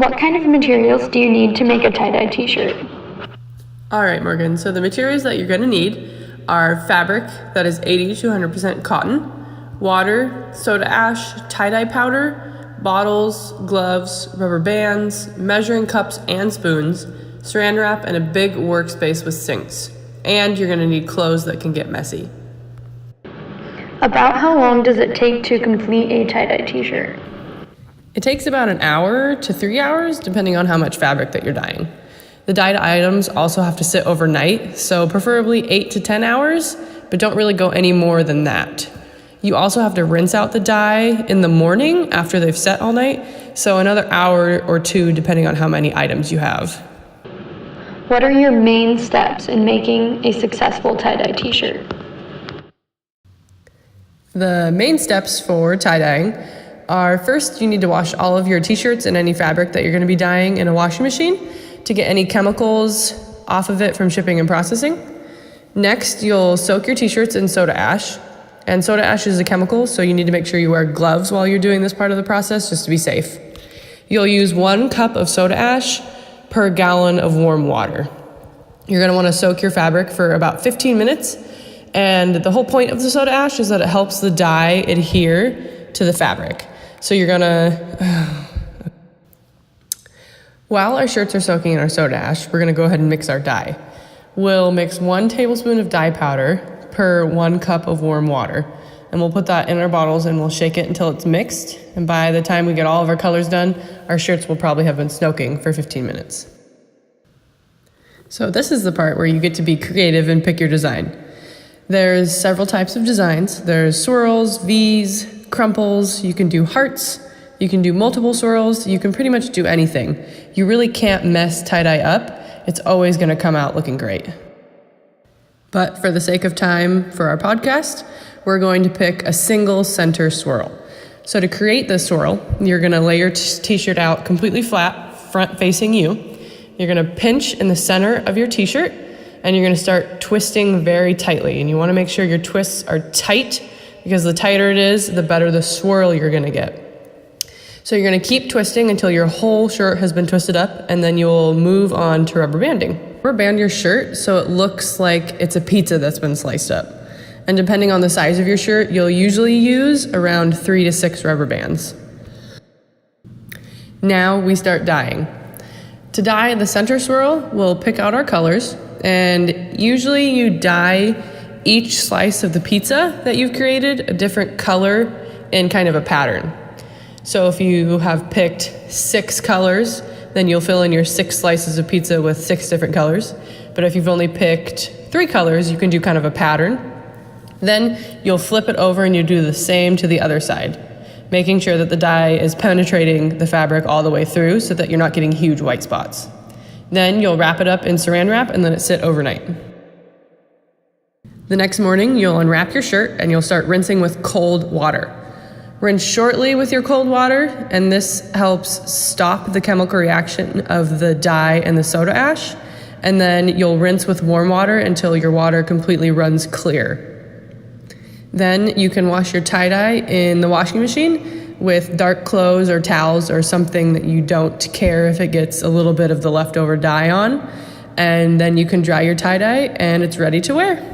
What kind of materials do you need to make a tie-dye t-shirt? All right, Morgan, so the materials that you're gonna need are fabric that is 80 to 100% cotton, water, soda ash, tie-dye powder, bottles, gloves, rubber bands, measuring cups and spoons, saran wrap, and a big workspace with sinks. And you're gonna need clothes that can get messy. About how long does it take to complete a tie-dye t-shirt? It takes about an hour to 3 hours, depending on how much fabric that you're dyeing. The dyed items also have to sit overnight, so preferably 8 to 10 hours, but don't really go any more than that. You also have to rinse out the dye in the morning after they've set all night, so another hour or two depending on how many items you have. What are your main steps in making a successful tie-dye t-shirt? The main steps for tie-dyeing are, first, you need to wash all of your t-shirts and any fabric that you're going to be dyeing in a washing machine to get any chemicals off of it from shipping and processing. Next, you'll soak your t-shirts in soda ash. And soda ash is a chemical, so you need to make sure you wear gloves while you're doing this part of the process just to be safe. You'll use 1 cup of soda ash per gallon of warm water. You're going to want to soak your fabric for about 15 minutes. And the whole point of the soda ash is that it helps the dye adhere to the fabric. So you're gonna, while our shirts are soaking in our soda ash, we're gonna go ahead and mix our dye. We'll mix 1 tablespoon of dye powder per 1 cup of warm water. And we'll put that in our bottles and we'll shake it until it's mixed. And by the time we get all of our colors done, our shirts will probably have been soaking for 15 minutes. So this is the part where you get to be creative and pick your design. There's several types of designs. There's swirls, V's, crumples. You can do hearts. You can do multiple swirls. You can pretty much do anything. You really can't mess tie-dye up. It's always going to come out looking great. But for the sake of time for our podcast, we're going to pick a single center swirl. So to create this swirl, you're going to lay your t-shirt out completely flat, front facing you. You're going to pinch in the center of your t-shirt, and you're going to start twisting very tightly. And you want to make sure your twists are tight, because the tighter it is, the better the swirl you're going to get. So you're going to keep twisting until your whole shirt has been twisted up, and then you'll move on to rubber banding. Rubber band your shirt so it looks like it's a pizza that's been sliced up. And depending on the size of your shirt, you'll usually use around 3 to 6 rubber bands. Now we start dyeing. To dye the center swirl, we'll pick out our colors, and usually you dye each slice of the pizza that you've created a different color in kind of a pattern. So if you have picked 6 colors, then you'll fill in your 6 slices of pizza with 6 different colors. But if you've only picked 3 colors, you can do kind of a pattern. Then you'll flip it over and you do the same to the other side, making sure that the dye is penetrating the fabric all the way through so that you're not getting huge white spots. Then you'll wrap it up in saran wrap and let it sit overnight. The next morning, you'll unwrap your shirt and you'll start rinsing with cold water. Rinse shortly with your cold water, and this helps stop the chemical reaction of the dye and the soda ash. And then you'll rinse with warm water until your water completely runs clear. Then you can wash your tie-dye in the washing machine with dark clothes or towels or something that you don't care if it gets a little bit of the leftover dye on. And then you can dry your tie-dye and it's ready to wear.